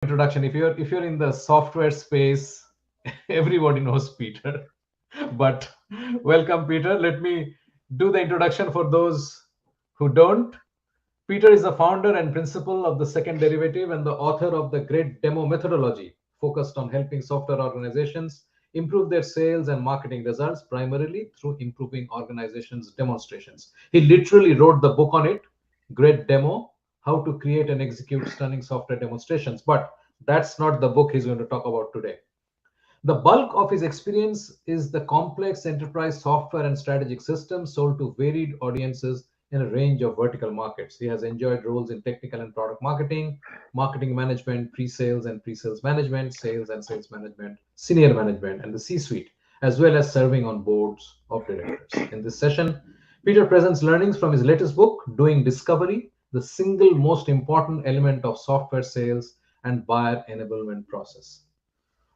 Introduction. If you're in the software space, everybody knows Peter. But welcome, Peter. Let me do the introduction for those who don't. Peter is the founder and principal of the second derivative and the author of the great demo methodology focused on helping software organizations improve their sales and marketing results primarily through improving organizations' demonstrations. He literally wrote the book on it, Great Demo, How to Create and Execute Stunning Software Demonstrations. But that's not the book he's going to talk about today. The bulk of his experience is the complex enterprise software and strategic systems sold to varied audiences in a range of vertical markets. He has enjoyed roles in technical and product marketing, marketing management, pre-sales and pre-sales management, sales and sales management, senior management, and the C-suite, as well as serving on boards of directors. In this session, Peter presents learnings from his latest book, Doing Discovery, the single most important element of software sales and buyer enablement process.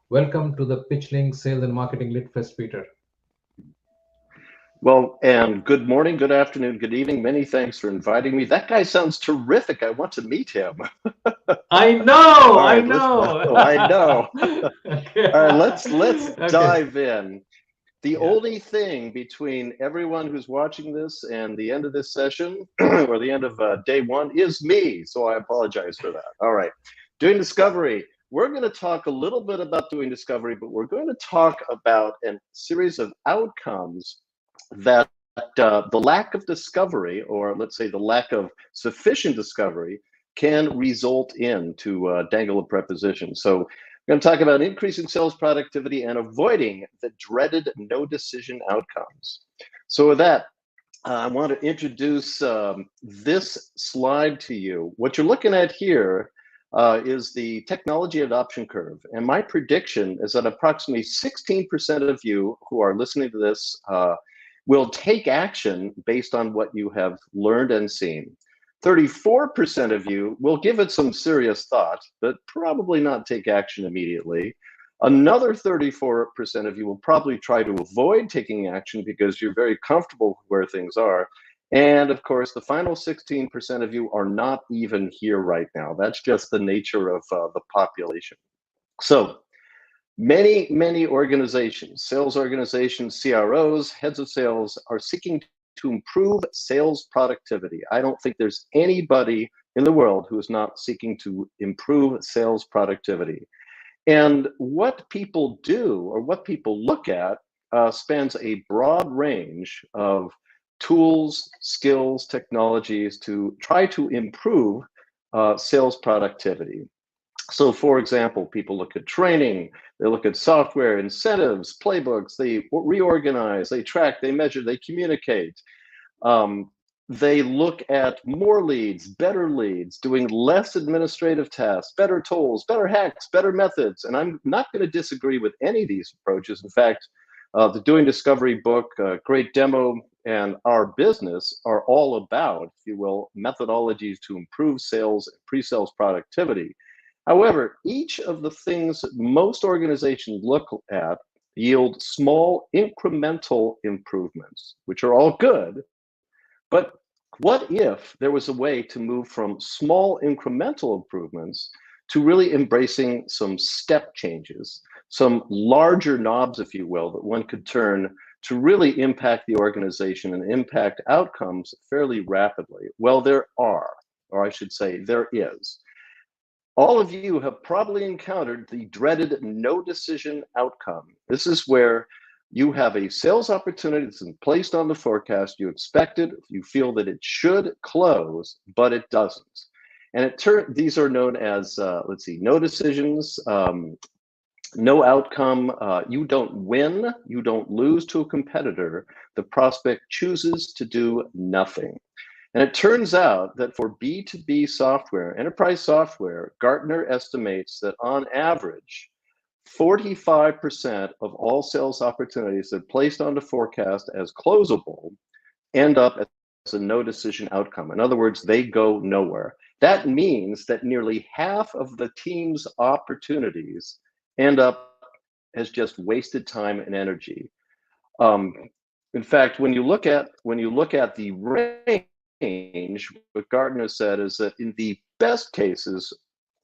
Welcome to the PitchLink Sales and Marketing Lit Fest, Peter. Well, and good morning, good afternoon, good evening. Many thanks for inviting me. That guy sounds terrific. I want to meet him. I know, All I right, know. I know. Okay. All right, let's Okay. dive in. The Yeah. only thing between everyone who's watching this and the end of this session or the end of day one is me. So I apologize for that. All right, doing discovery. We're going to talk a little bit about doing discovery, but we're going to talk about a series of outcomes that the lack of discovery, or let's say the lack of sufficient discovery, can result in, to dangle a preposition. So we're going to talk about increasing sales productivity and avoiding the dreaded no decision outcomes. So with that, I want to introduce this slide to you. What you're looking at here is the technology adoption curve. And my prediction is that approximately 16% of you who are listening to this will take action based on what you have learned and seen. 34% of you will give it some serious thought, but probably not take action immediately. Another 34% of you will probably try to avoid taking action because you're very comfortable where things are. And of course, the final 16% of you are not even here right now. That's just the nature of the population. So many organizations, sales organizations, CROs, heads of sales are seeking to improve sales productivity. I don't think there's anybody in the world who is not seeking to improve sales productivity. And what people do, or what people look at, spans a broad range of tools, skills, technologies to try to improve sales productivity. So for example, people look at training, they look at software, incentives, playbooks, they reorganize, they track, they measure, they communicate. They look at more leads, better leads, doing less administrative tasks, better tools, better hacks, better methods. And I'm not going to disagree with any of these approaches. In fact, the Doing Discovery book, Great Demo, and Our Business are all about, if you will, methodologies to improve sales and pre-sales productivity. However, each of the things that most organizations look at yield small incremental improvements, which are all good. But what if there was a way to move from small incremental improvements to really embracing some step changes, some larger knobs, if you will, that one could turn to really impact the organization and impact outcomes fairly rapidly? Well, there are, or I should say, there is. All of you have probably encountered the dreaded no decision outcome. This is where you have a sales opportunity that's been placed on the forecast. You expect it, you feel that it should close, but it doesn't. And these are known as, no decisions, no outcome. You don't win, you don't lose to a competitor. The prospect chooses to do nothing. And it turns out that for B2B software, enterprise software, Gartner estimates that on average, 45% of all sales opportunities that are placed onto forecast as closable end up as a no decision outcome. In other words, they go nowhere. That means that nearly half of the team's opportunities end up as just wasted time and energy. In fact, when you look at the range, what Gartner said is that in the best cases,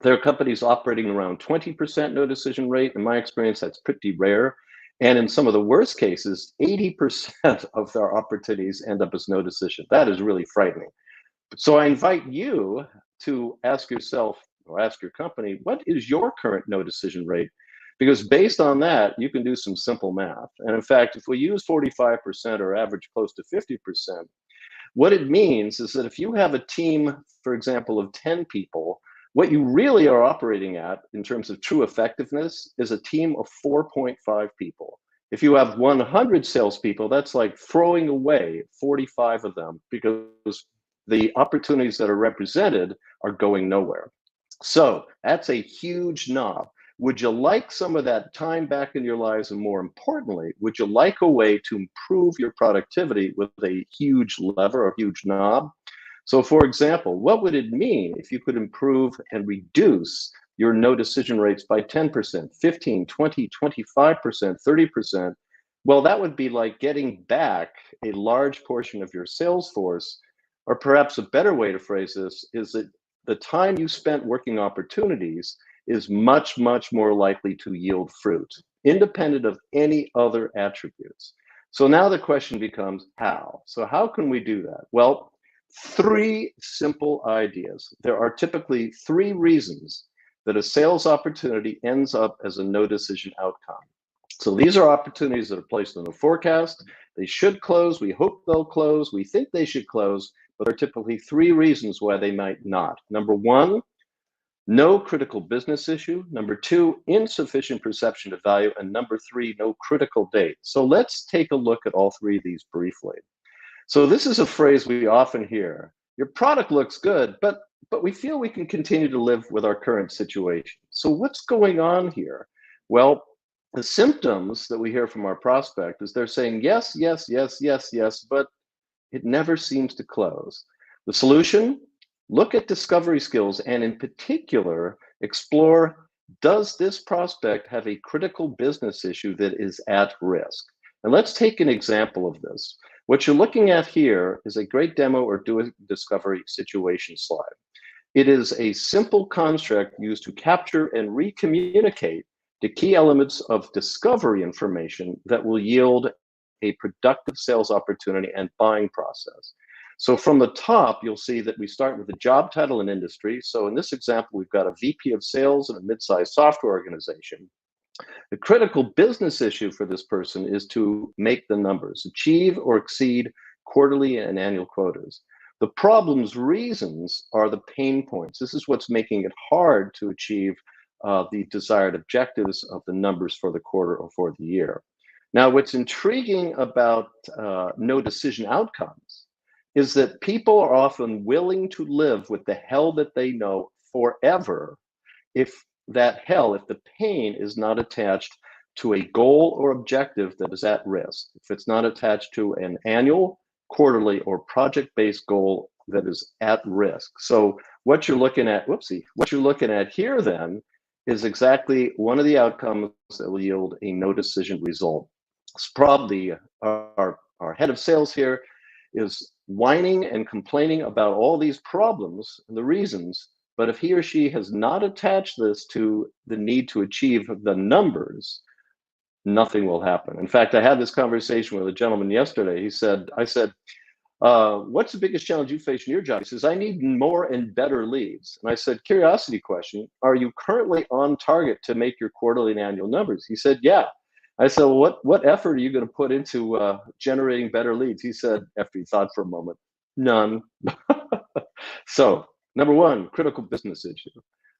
There are companies operating around 20% no decision rate. In my experience, that's pretty rare. And in some of the worst cases, 80% of their opportunities end up as no decision. That is really frightening. So I invite you to ask yourself or ask your company, what is your current no decision rate? Because based on that, you can do some simple math. And in fact, if we use 45% or average close to 50%, what it means is that if you have a team, for example, of 10 people, what you really are operating at in terms of true effectiveness is a team of 4.5 people. If you have 100 salespeople, that's like throwing away 45 of them because the opportunities that are represented are going nowhere. So that's a huge knob. Would you like some of that time back in your lives? And more importantly, would you like a way to improve your productivity with a huge lever or huge knob? So for example, what would it mean if you could improve and reduce your no decision rates by 10%, 15, 20, 25%, 30%? Well, that would be like getting back a large portion of your sales force, or perhaps a better way to phrase this is that the time you spent working opportunities is much, much more likely to yield fruit, independent of any other attributes. So now the question becomes how? So how can we do that? Well, three simple ideas. There are typically three reasons that a sales opportunity ends up as a no decision outcome. So these are opportunities that are placed in the forecast. They should close. We hope they'll close. We think they should close, but there are typically three reasons why they might not. Number one, no critical business issue. Number two, insufficient perception of value. And number three, no critical date. So let's take a look at all three of these briefly. So this is a phrase we often hear. Your product looks good, but we feel we can continue to live with our current situation. So what's going on here? Well, the symptoms that we hear from our prospect is they're saying yes, yes, yes, yes, yes, but it never seems to close. The solution? Look at discovery skills and in particular, explore, does this prospect have a critical business issue that is at risk? And let's take an example of this. What you're looking at here is a great demo or do a discovery situation slide. It is a simple construct used to capture and recommunicate the key elements of discovery information that will yield a productive sales opportunity and buying process. So from the top, you'll see that we start with the job title and industry. So in this example, we've got a VP of sales in a mid-sized software organization. The critical business issue for this person is to make the numbers, achieve or exceed quarterly and annual quotas. The problem's reasons are the pain points. This is what's making it hard to achieve the desired objectives of the numbers for the quarter or for the year. Now, what's intriguing about no decision outcomes is that people are often willing to live with the hell that they know forever if that hell, if the pain is not attached to a goal or objective that is at risk, if it's not attached to an annual, quarterly, or project-based goal that is at risk. So what you're looking at, what you're looking at here then is exactly one of the outcomes that will yield a no decision result. It's probably our head of sales here is whining and complaining about all these problems and the reasons, but if he or she has not attached this to the need to achieve the numbers, nothing will happen. In fact, I had this conversation with a gentleman yesterday. I said, what's the biggest challenge you face in your job? He says, I need more and better leads. And I said, curiosity question, are you currently on target to make your quarterly and annual numbers? He said, yeah. I said, well, what effort are you going to put into generating better leads? He said, after he thought for a moment, none. So, number one, critical business issue.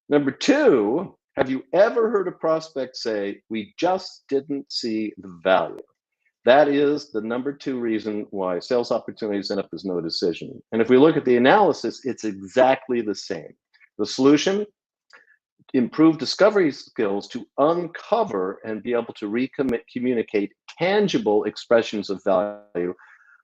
Number two, have you ever heard a prospect say, we just didn't see the value? That is the number two reason why sales opportunities end up as no decision. And if we look at the analysis, it's exactly the same. The solution, improve discovery skills to uncover and be able to communicate tangible expressions of value,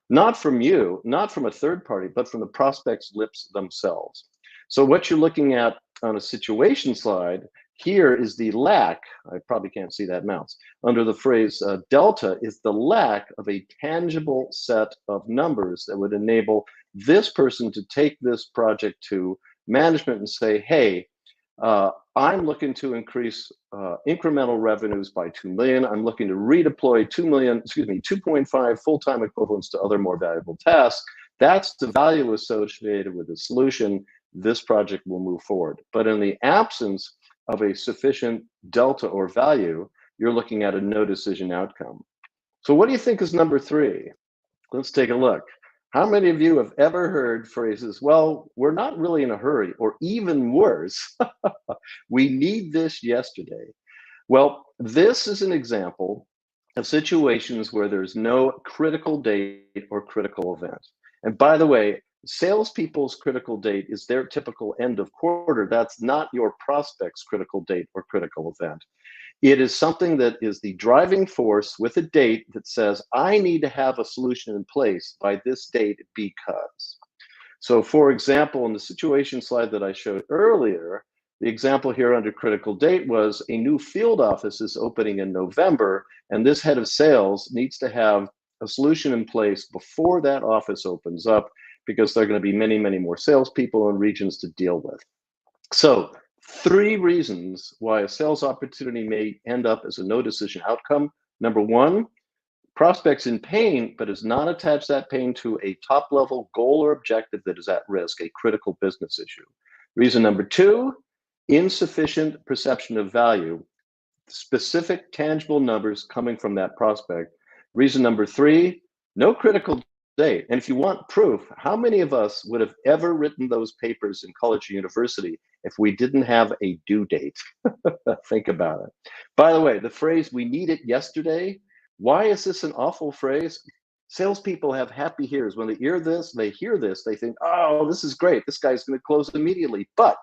not from you, not from a third party, but from the prospect's lips themselves. So what you're looking at on a situation slide here is the lack, I probably can't see that mouse, under the phrase delta is the lack of a tangible set of numbers that would enable this person to take this project to management and say, hey, I'm looking to increase incremental revenues by 2 million. I'm looking to redeploy 2 million, excuse me, 2.5 full-time equivalents to other more valuable tasks. That's the value associated with the solution. This project will move forward. But in the absence of a sufficient delta or value, you're looking at a no decision outcome. So what do you think is number 3? Let's take a look. How many of you have ever heard phrases, well, we're not really in a hurry, or even worse, we need this yesterday? Well, this is an example of situations where there's no critical date or critical event. And by the way, salespeople's critical date is their typical end of quarter. That's not your prospect's critical date or critical event. It is something that is the driving force with a date that says, I need to have a solution in place by this date because. So for example, in the situation slide that I showed earlier, the example here under critical date was a new field office is opening in November, and this head of sales needs to have a solution in place before that office opens up because there are going to be many, many more salespeople and regions to deal with. So 3 reasons why a sales opportunity may end up as a no decision outcome. Number 1, prospects in pain, but has not attached that pain to a top level goal or objective that is at risk, a critical business issue. Reason number 2, insufficient perception of value, specific tangible numbers coming from that prospect. Reason number 3, no critical date. And if you want proof, how many of us would have ever written those papers in college or university if we didn't have a due date? Think about it. By the way, the phrase, we need it yesterday, why is this an awful phrase? Salespeople have happy ears. When they hear this, they think, oh, this is great. This guy's going to close immediately. But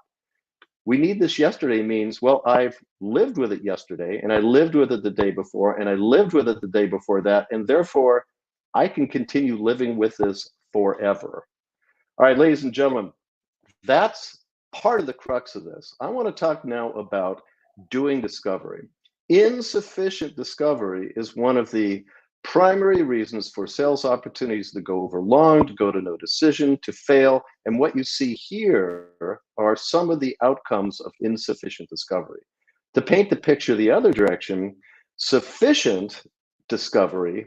we need this yesterday means, well, I've lived with it yesterday, and I lived with it the day before, and I lived with it the day before that, and therefore I can continue living with this forever. All right, ladies and gentlemen, that's part of the crux of this. I want to talk now about doing discovery. Insufficient discovery is one of the primary reasons for sales opportunities to go over long, to go to no decision, to fail. And what you see here are some of the outcomes of insufficient discovery. To paint the picture the other direction, sufficient discovery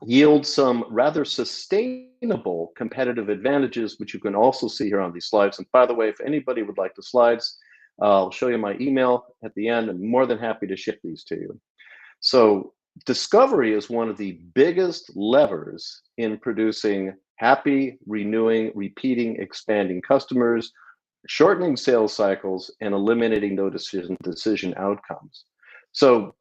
yield some rather sustainable competitive advantages, which you can also see here on these slides. And by the way, if anybody would like the slides, I'll show you my email at the end. I'm more than happy to ship these to you. So discovery is one of the biggest levers in producing happy, renewing, repeating, expanding customers, shortening sales cycles, and eliminating no decision outcomes. So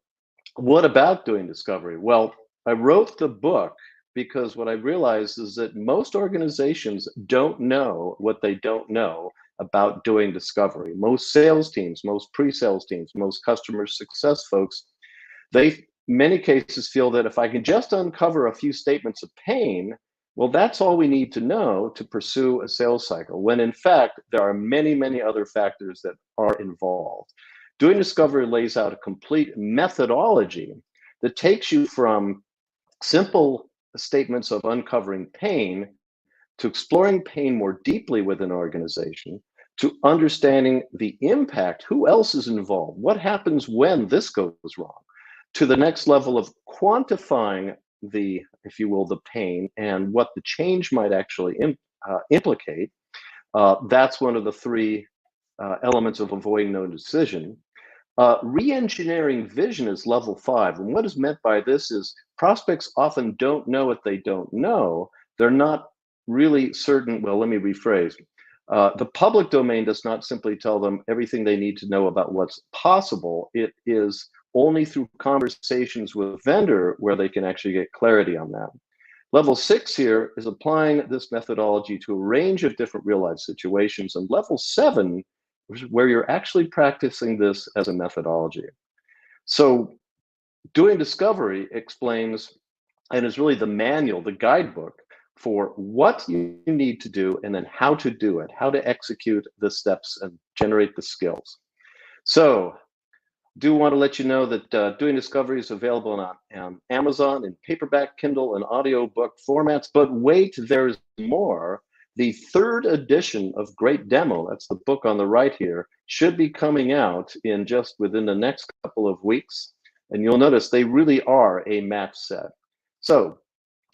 what about doing discovery? Well, I wrote the book because what I realized is that most organizations don't know what they don't know about doing discovery. Most sales teams, most pre-sales teams, most customer success folks, they, many cases, feel that if I can just uncover a few statements of pain, well, that's all we need to know to pursue a sales cycle, when in fact, there are many, many other factors that are involved. Doing discovery lays out a complete methodology that takes you from simple statements of uncovering pain to exploring pain more deeply within an organization, to understanding the impact, who else is involved, what happens when this goes wrong, to the next level of quantifying the, if you will, the pain and what the change might actually implicate. That's one of the 3 elements of avoiding no decision. Re-engineering vision is level 5. And what is meant by this is prospects often don't know what they don't know. They're not really certain. Well, let me rephrase. The public domain does not simply tell them everything they need to know about what's possible. It is only through conversations with a vendor where they can actually get clarity on that. Level 6 here is applying this methodology to a range of different real-life situations. And level 7 where you're actually practicing this as a methodology. So doing discovery explains and is really the manual, the guidebook for what you need to do and then how to do it, how to execute the steps and generate the skills. So do want to let you know that doing discovery is available on Amazon in paperback, Kindle, and audiobook formats. But wait, there's more. The third edition of Great Demo, that's the book on the right here, should be coming out in just within the next couple of weeks. And you'll notice they really are a match set. So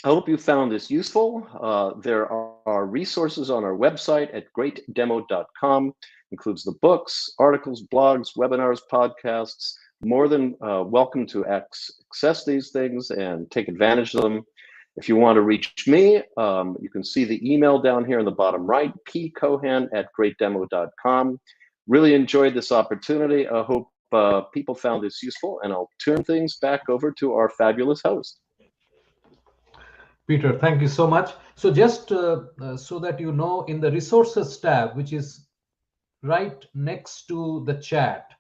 I hope you found this useful. There are resources on our website at greatdemo.com. Includes the books, articles, blogs, webinars, podcasts. More than welcome to access these things and take advantage of them. If you want to reach me, you can see the email down here in the bottom right, pcohan@greatdemo.com. Really enjoyed this opportunity. I hope people found this useful, and I'll turn things back over to our fabulous host. Peter, thank you so much. So just so that you know, in the resources tab, which is right next to the chat,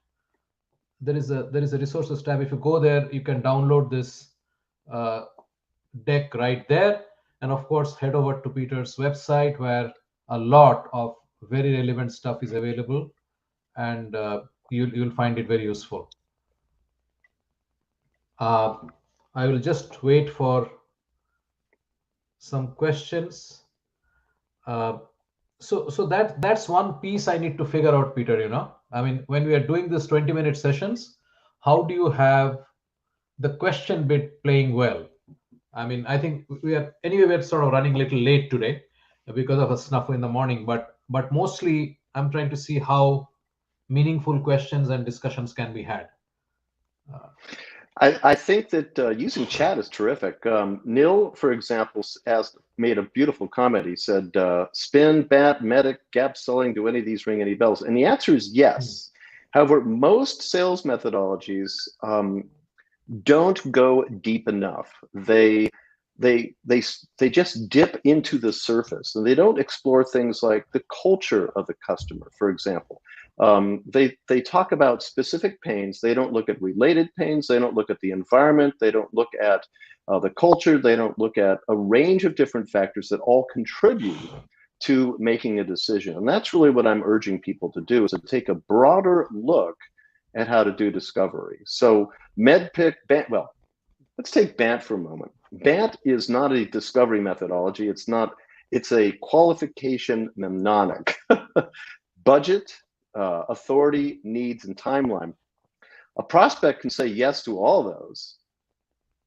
there is a resources tab. If you go there, you can download this deck right there, and of course head over to Peter's website where a lot of very relevant stuff is available, and you'll find it very useful. I will just wait for some questions. So that's one piece I need to figure out, Peter. I mean, when we are doing this 20-minute sessions, how do you have the question bit playing well? I mean, I think we're sort of running a little late today because of a snuff in the morning, but mostly I'm trying to see how meaningful questions and discussions can be had. I think that using chat is terrific. Nil, for example, has made a beautiful comment. He said, spin, bat, medic, gap selling, do any of these ring any bells? And the answer is yes. However, most sales methodologies don't go deep enough. They just dip into the surface, and they don't explore things like the culture of the customer, for example. They talk about specific pains. They don't look at related pains. They don't look at the environment. They don't look at the culture. They don't look at a range of different factors that all contribute to making a decision. And that's really what I'm urging people to do, is to take a broader look at how to do discovery. So MedPick, BANT, well, let's take BANT for a moment. BANT is not a discovery methodology. It's a qualification mnemonic. Budget, authority, needs, and timeline. A prospect can say yes to all those,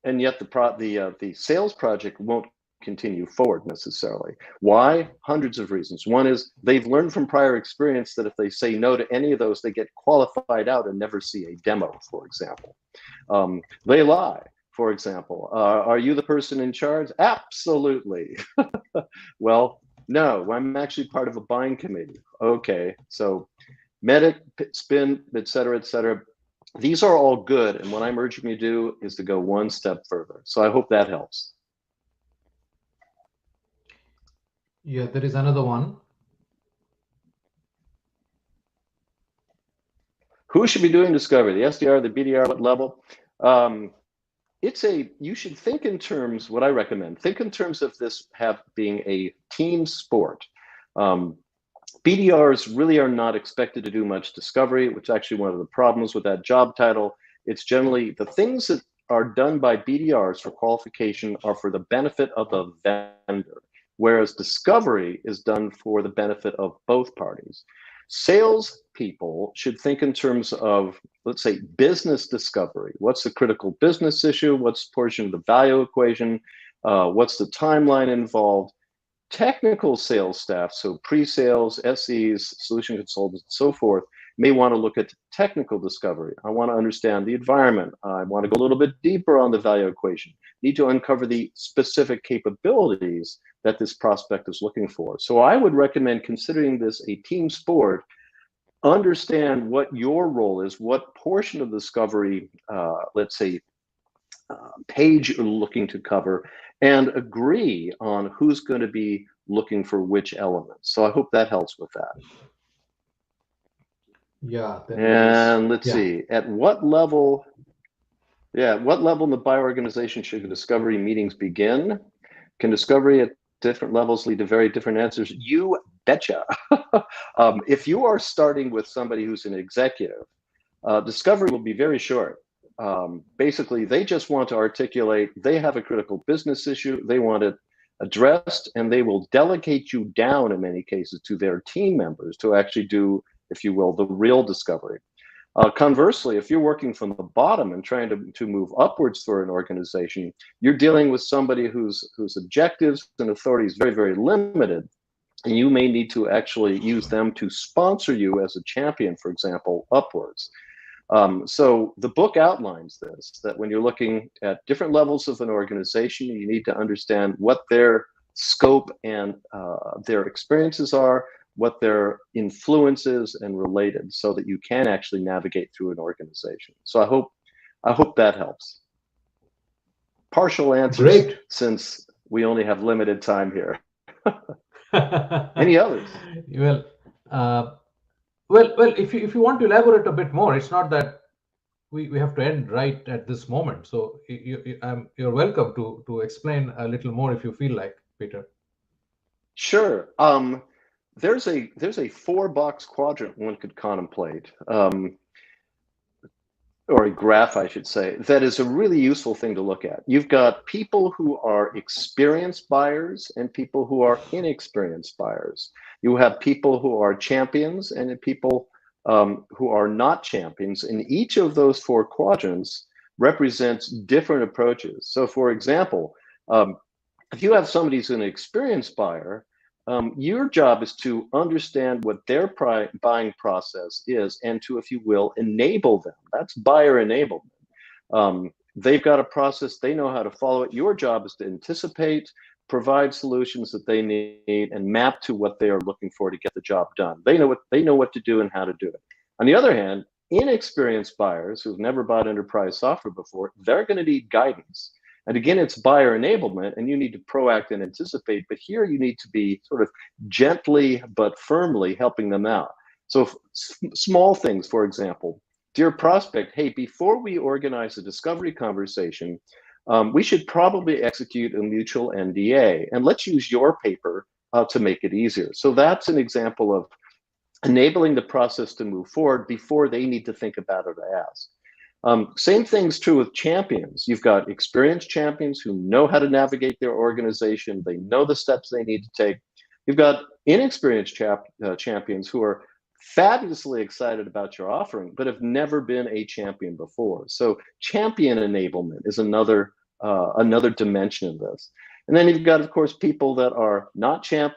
and yet the sales project won't continue forward necessarily. Why? Hundreds of reasons. One is they've learned from prior experience that if they say no to any of those, they get qualified out and never see a demo, for example. They lie, for example. Are you the person in charge? Absolutely. Well, no, I'm actually part of a buying committee. Okay, so medic, spin, et cetera, these are all good. And what I'm urging you to do is to go one step further. So I hope that helps. Yeah, there is another one. Who should be doing discovery? The SDR, the BDR, what level? You should think in terms, what I recommend, think in terms of this being a team sport. BDRs really are not expected to do much discovery, which is actually one of the problems with that job title. It's generally the things that are done by BDRs for qualification are for the benefit of the vendor, whereas discovery is done for the benefit of both parties. Sales people should think in terms of, let's say, business discovery. What's the critical business issue? What's the portion of the value equation? What's the timeline involved? Technical sales staff, so pre-sales, SEs, solution consultants, and so forth, may want to look at technical discovery. I want to understand the environment. I want to go a little bit deeper on the value equation. Need to uncover the specific capabilities that this prospect is looking for. So I would recommend considering this a team sport. Understand what your role is, what portion of discovery, let's say, page you're looking to cover, and agree on who's going to be looking for which elements. So I hope that helps with that. Yeah. And let's see, at what level in the bioorganization should the discovery meetings begin? Can discovery at different levels lead to very different answers? You betcha. If you are starting with somebody who's an executive, discovery will be very short. Basically, they just want to articulate, they have a critical business issue, they want it addressed, and they will delegate you down in many cases to their team members to actually do, if you will, the real discovery. Conversely, if you're working from the bottom and trying to move upwards for an organization, you're dealing with somebody whose objectives and authority is very, very limited. And you may need to actually use them to sponsor you as a champion, for example, upwards. So the book outlines this, that when you're looking at different levels of an organization, you need to understand what their scope and their experiences are, what their influences and related, so that you can actually navigate through an organization. So I hope that helps. Partial answers, Great. since we only have limited time here. Any others? Well, uh, well, if you want to elaborate a bit more, it's not that we have to end right at this moment. So you're welcome to explain a little more if you feel like, Peter. Sure. There's a four-box quadrant one could contemplate, or a graph, I should say, that is a really useful thing to look at. You've got people who are experienced buyers and people who are inexperienced buyers. You have people who are champions and people who are not champions. And each of those four quadrants represents different approaches. So, for example, if you have somebody who's an experienced buyer, your job is to understand what their buying process is and to, if you will, enable them. That's buyer enablement. They've got a process, they know how to follow it. Your job is to anticipate, provide solutions that they need, and map to what they are looking for to get the job done. They know what to do and how to do it. On the other hand, inexperienced buyers who've never bought enterprise software before, they're going to need guidance. And again, it's buyer enablement, and you need to proact and anticipate. But here you need to be sort of gently but firmly helping them out. So small things, for example, dear prospect, hey, before we organize a discovery conversation, we should probably execute a mutual NDA, and let's use your paper to make it easier. So that's an example of enabling the process to move forward before they need to think about it or ask. Same thing's true with champions. You've got experienced champions who know how to navigate their organization. They know the steps they need to take. You've got inexperienced champions who are fabulously excited about your offering, but have never been a champion before. So champion enablement is another dimension of this. And then you've got, of course, people that are not champions.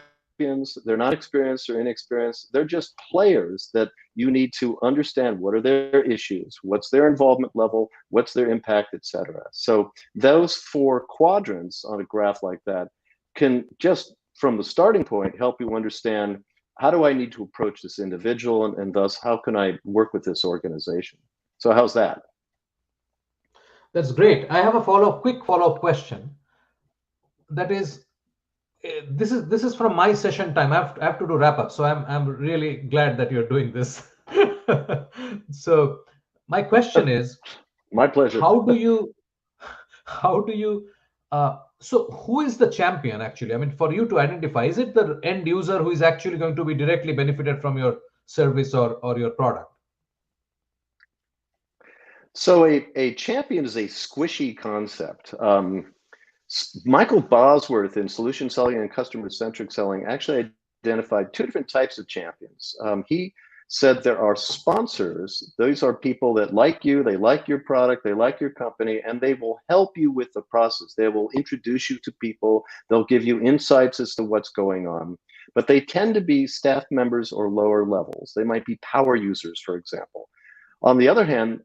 They're not experienced or inexperienced. They're just players that you need to understand what are their issues, what's their involvement level, what's their impact, etc. So those four quadrants on a graph like that can just, from the starting point, help you understand, how do I need to approach this individual, and thus how can I work with this organization? So how's that? That's great. I have a quick follow-up question. That is, this is from my session time. I have to do wrap up, so I'm really glad that you're doing this. So my question is, My pleasure. how do you so who is the champion actually? I mean, for you to identify, is it the end user who is actually going to be directly benefited from your service or your product? So a champion is a squishy concept. Michael Bosworth in Solution Selling and Customer-Centric Selling actually identified two different types of champions. He said there are sponsors. Those are people that like you, they like your product, they like your company, and they will help you with the process. They will introduce you to people. They'll give you insights as to what's going on. But they tend to be staff members or lower levels. They might be power users, for example. On the other hand,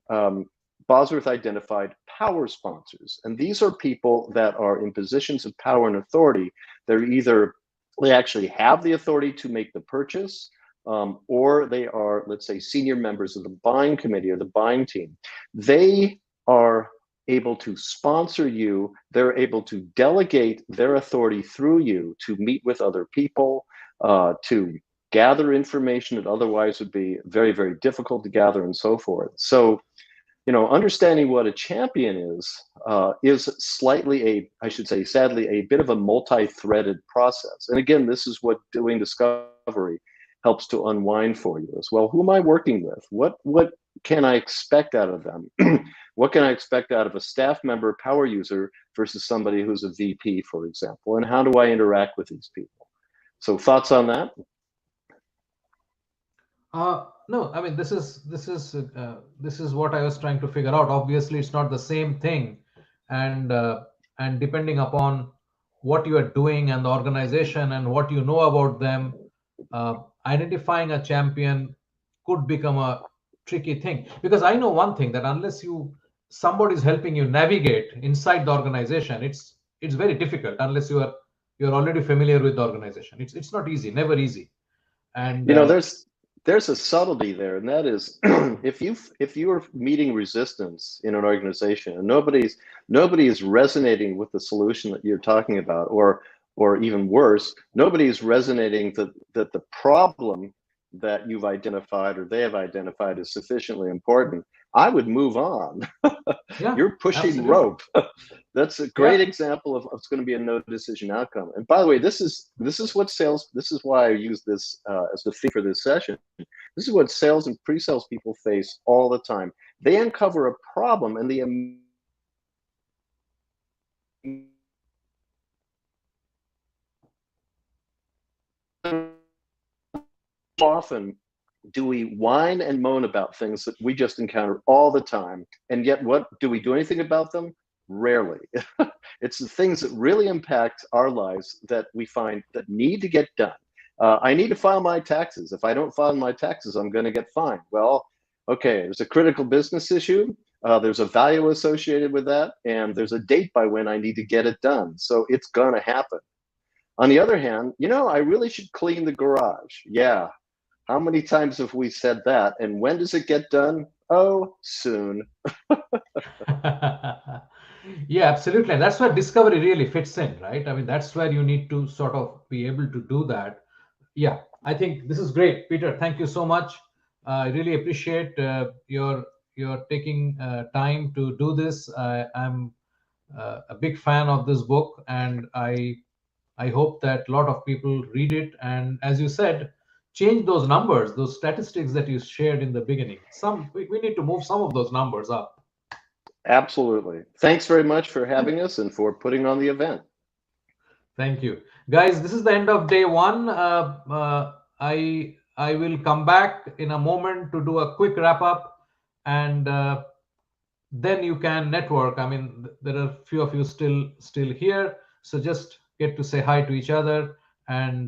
Bosworth identified power sponsors, and these are people that are in positions of power and authority. They actually have the authority to make the purchase, or they are, let's say, senior members of the buying committee or the buying team. They are able to sponsor you. They're able to delegate their authority through you to meet with other people, to gather information that otherwise would be very, very difficult to gather, and so forth. So, understanding what a champion is slightly I should say, sadly, a bit of a multi-threaded process. And again, this is what doing discovery helps to unwind for you as well. Who am I working with? What can I expect out of them? What can I expect out of a staff member power user versus somebody who's a VP, for example? And how do I interact with these people? So thoughts on that? No, I mean this is what I was trying to figure out. Obviously, it's not the same thing, and and depending upon what you are doing and the organization and what you know about them, identifying a champion could become a tricky thing. Because I know one thing, that unless you somebody is helping you navigate inside the organization, it's very difficult unless you're already familiar with the organization. It's not easy, never easy, and You know, there's a subtlety there, and that is if you are meeting resistance in an organization and nobody is resonating with the solution that you're talking about, or even worse, nobody is resonating that the problem that you've identified or they have identified is sufficiently important, I would move on. yeah, You're pushing absolutely. rope. That's a great Yeah. example of it's going to be a no decision outcome. And by the way, this is what sales. This is why I use this as the theme for this session. This is what sales and pre-sales people face all the time. They uncover a problem, and the often do we whine and moan about things that we just encounter all the time, and yet what do we do anything about them? Rarely. It's the things that really impact our lives that we find that need to get done. I need to file my taxes. If I don't file my taxes, I'm going to get fined. Well, okay, there's a critical business issue. There's a value associated with that, and there's a date by when I need to get it done. So it's going to happen. On the other hand, I really should clean the garage. Yeah, how many times have we said that? And when does it get done? Oh, soon. Yeah, absolutely. And that's where discovery really fits in, right? I mean, that's where you need to sort of be able to do that. Yeah, I think this is great, Peter. Thank you so much. I really appreciate your taking time to do this. I'm a big fan of this book, and I hope that a lot of people read it. And as you said, change those numbers, those statistics that you shared in the beginning. We need to move some of those numbers up. Absolutely. Thanks very much for having us and for putting on the event. Thank you, guys. This is the end of day one. I will come back in a moment to do a quick wrap up, and then you can network. I mean, there are a few of you still here, so just get to say hi to each other, and